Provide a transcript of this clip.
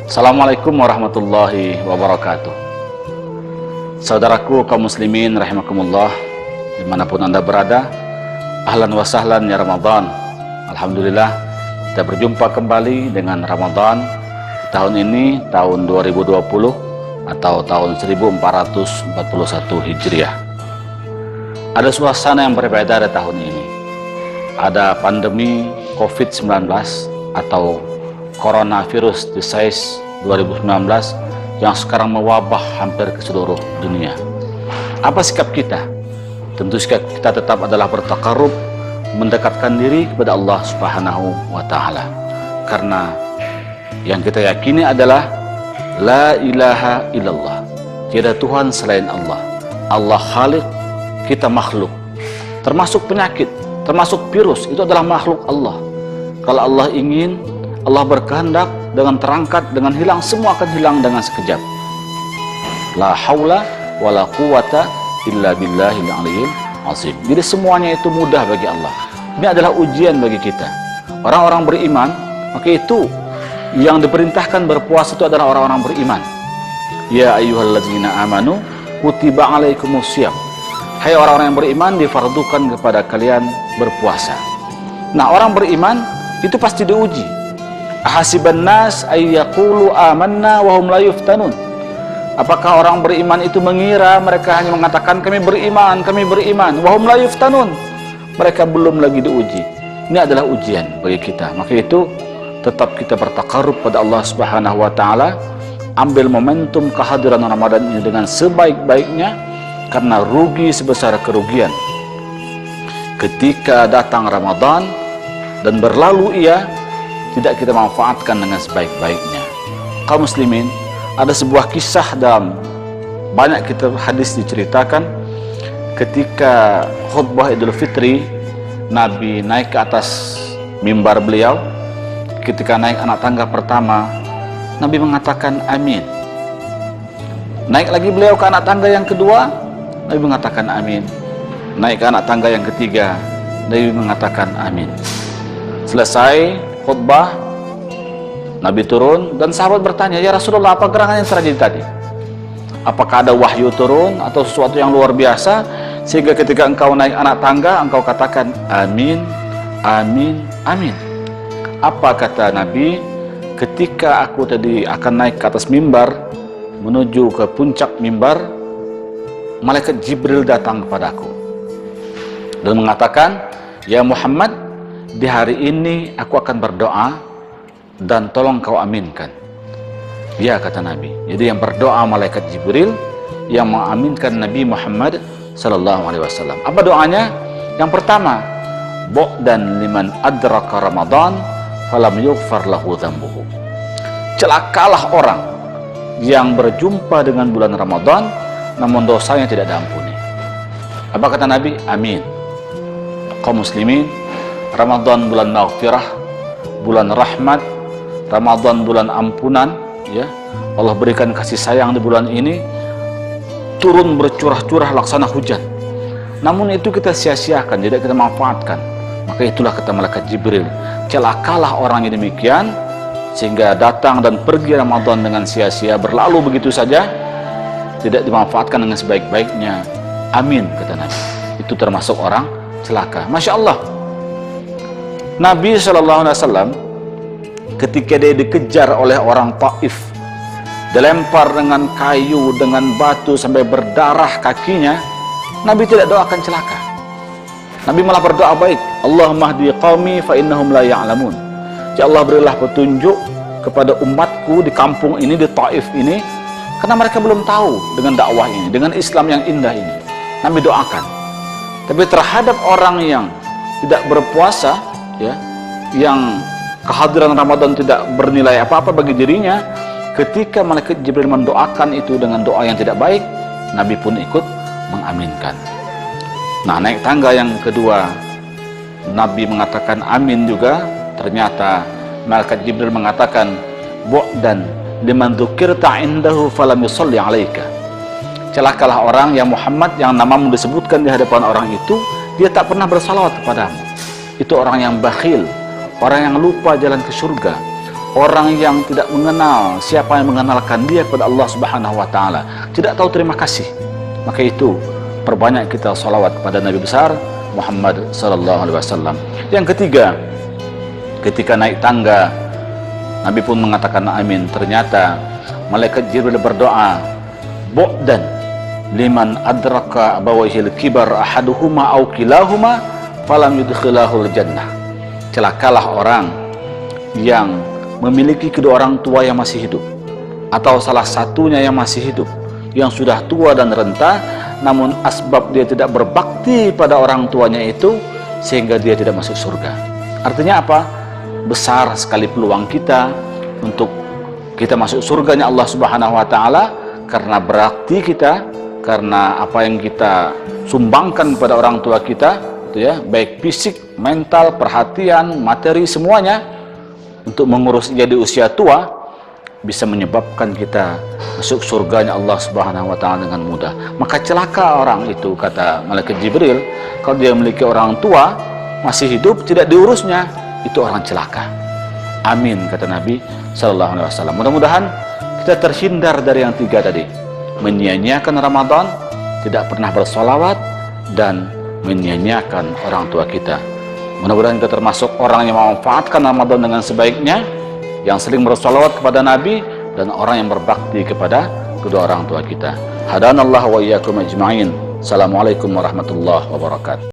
Assalamualaikum warahmatullahi wabarakatuh. Saudaraku kaum muslimin rahimakumullah, dimanapun anda berada, ahlan wa sahlan ya Ramadan. Alhamdulillah kita berjumpa kembali dengan Ramadan tahun ini, tahun 2020 atau tahun 1441 Hijriah. Ada suasana yang berbeda di tahun ini. Ada pandemi COVID-19 atau Coronavirus Disease 2019 yang sekarang mewabah hampir ke seluruh dunia. Apa sikap kita? Tentu sikap kita tetap adalah bertakarrub, mendekatkan diri kepada Allah Subhanahu wa Ta'ala. Karena yang kita yakini adalah la ilaha illallah, tiada Tuhan selain Allah. Allah Khaliq, kita makhluk. Termasuk penyakit, termasuk virus, itu adalah makhluk Allah. Kalau Allah ingin, Allah berkehendak, dengan terangkat, dengan hilang, semua akan hilang dengan sekejap. La haula wa la quwata illa billahil aliyyil azim. Jadi semuanya itu mudah bagi Allah. Ini adalah ujian bagi kita. Orang-orang beriman, maka itu yang diperintahkan berpuasa itu adalah orang-orang beriman. Ya ayyuhalladzina amanu kutiba alaikumusiyam. Hai orang-orang yang beriman, difardukan kepada kalian berpuasa. Nah, orang beriman itu pasti diuji. Ahasiban nas ayyaqulu amanna wa hum la yuftanun. Apakah orang beriman itu mengira mereka hanya mengatakan kami beriman, wa hum la yuftanun. Mereka belum lagi diuji. Ini adalah ujian bagi kita. Maka itu tetap kita bertakarrub pada Allah Subhanahu wa Ta'ala. Ambil momentum kehadiran Ramadan ini dengan sebaik-baiknya, karena rugi sebesar kerugian ketika datang Ramadan dan berlalu ia tidak kita manfaatkan dengan sebaik-baiknya. Kaum muslimin, ada sebuah kisah dalam banyak kitab hadis diceritakan ketika khutbah Idul Fitri, Nabi naik ke atas mimbar beliau. Ketika naik anak tangga pertama, Nabi mengatakan amin. Naik lagi beliau ke anak tangga yang kedua, Nabi mengatakan amin. Naik ke anak tangga yang ketiga, Nabi mengatakan amin. Selesai khutbah, Nabi turun dan sahabat bertanya, ya Rasulullah, apa gerangan yang terjadi tadi? Apakah ada wahyu turun atau sesuatu yang luar biasa sehingga ketika engkau naik anak tangga engkau katakan amin, amin, amin? Apa kata Nabi? Ketika aku tadi akan naik ke atas mimbar menuju ke puncak mimbar, malaikat Jibril datang kepadaku dan mengatakan, ya Muhammad, di hari ini aku akan berdoa dan tolong kau aminkan. Ya, kata Nabi. Jadi yang berdoa malaikat Jibril, yang mengaminkan Nabi Muhammad sallallahu alaihi wasallam. Apa doanya? Yang pertama, bu'dan liman adraka Ramadan falam yughfar lahu dzambuhu. Celakalah orang yang berjumpa dengan bulan Ramadan namun dosanya tidak diampuni. Apa kata Nabi? Amin. Kaum muslimin, Ramadan bulan maghfirah, bulan rahmat, Ramadan bulan ampunan, ya. Allah berikan kasih sayang di bulan ini, turun bercurah-curah laksana hujan. Namun itu kita sia-siakan, tidak kita manfaatkan. Maka itulah kata malaikat Jibril, celakalah orang yang demikian, sehingga datang dan pergi Ramadan dengan sia-sia, berlalu begitu saja, tidak dimanfaatkan dengan sebaik-baiknya. Amin, kata Nabi. Itu termasuk orang celaka. Masya Allah. Nabi SAW ketika dia dikejar oleh orang Taif, dilempar dengan kayu, dengan batu sampai berdarah kakinya, Nabi tidak doakan celaka. Nabi malah berdoa baik. Allahumma hdi qaumi fa innahum la ya'lamun. Ya Allah, berilah petunjuk kepada umatku di kampung ini, di Taif ini, karena mereka belum tahu dengan dakwah ini, dengan Islam yang indah ini. Nabi doakan. Tapi terhadap orang yang tidak berpuasa, ya, yang kehadiran Ramadan tidak bernilai apa-apa bagi dirinya, ketika malaikat Jibril mendoakan itu dengan doa yang tidak baik, Nabi pun ikut mengaminkan. Nah, naik tangga yang kedua, Nabi mengatakan amin juga. Ternyata malaikat Jibril mengatakan, bu'dan liman dzukirta indahu falam yusalli alaika. Celakalah orang yang Muhammad, yang namamu disebutkan di hadapan orang itu, dia tak pernah bersalawat kepadamu. Itu orang yang bakhil, orang yang lupa jalan ke surga, orang yang tidak mengenal siapa yang mengenalkan dia kepada Allah Subhanahu wa taala, tidak tahu terima kasih. Maka itu perbanyak kita salawat kepada Nabi besar Muhammad sallallahu alaihi wasallam. Yang ketiga, ketika naik tangga Nabi pun mengatakan amin. Ternyata malaikat Jibril berdoa, "Bu'dan liman adraka abawayhil kibar ahaduhuma aw kilahuma falam yudkhilahul jannah." Celakalah orang yang memiliki kedua orang tua yang masih hidup, atau salah satunya yang masih hidup, yang sudah tua dan renta, namun asbab dia tidak berbakti pada orang tuanya itu sehingga dia tidak masuk surga. Artinya apa? Besar sekali peluang kita untuk kita masuk surganya Allah Subhanahu wa taala karena berakti kita, karena apa yang kita sumbangkan kepada orang tua kita, itu ya, baik fisik, mental, perhatian, materi, semuanya untuk mengurus dia di usia tua, bisa menyebabkan kita masuk surganya Allah Subhanahu wa taala dengan mudah. Maka celaka orang itu, kata malaikat Jibril, kalau dia memiliki orang tua masih hidup tidak diurusnya, itu orang celaka. Amin, kata Nabi sallallahu alaihi wasallam. Mudah-mudahan kita terhindar dari yang tiga tadi, menyia-nyiakan Ramadan, tidak pernah bersolawat, dan menyia-nyiakan orang tua kita. Mudah-mudahan kita termasuk orang yang memanfaatkan Ramadan dengan sebaiknya, yang sering bersolawat kepada Nabi, dan orang yang berbakti kepada kedua orang tua kita. Hadanallahu wa iyyakum ajma'in. Assalamualaikum warahmatullahi wabarakatuh.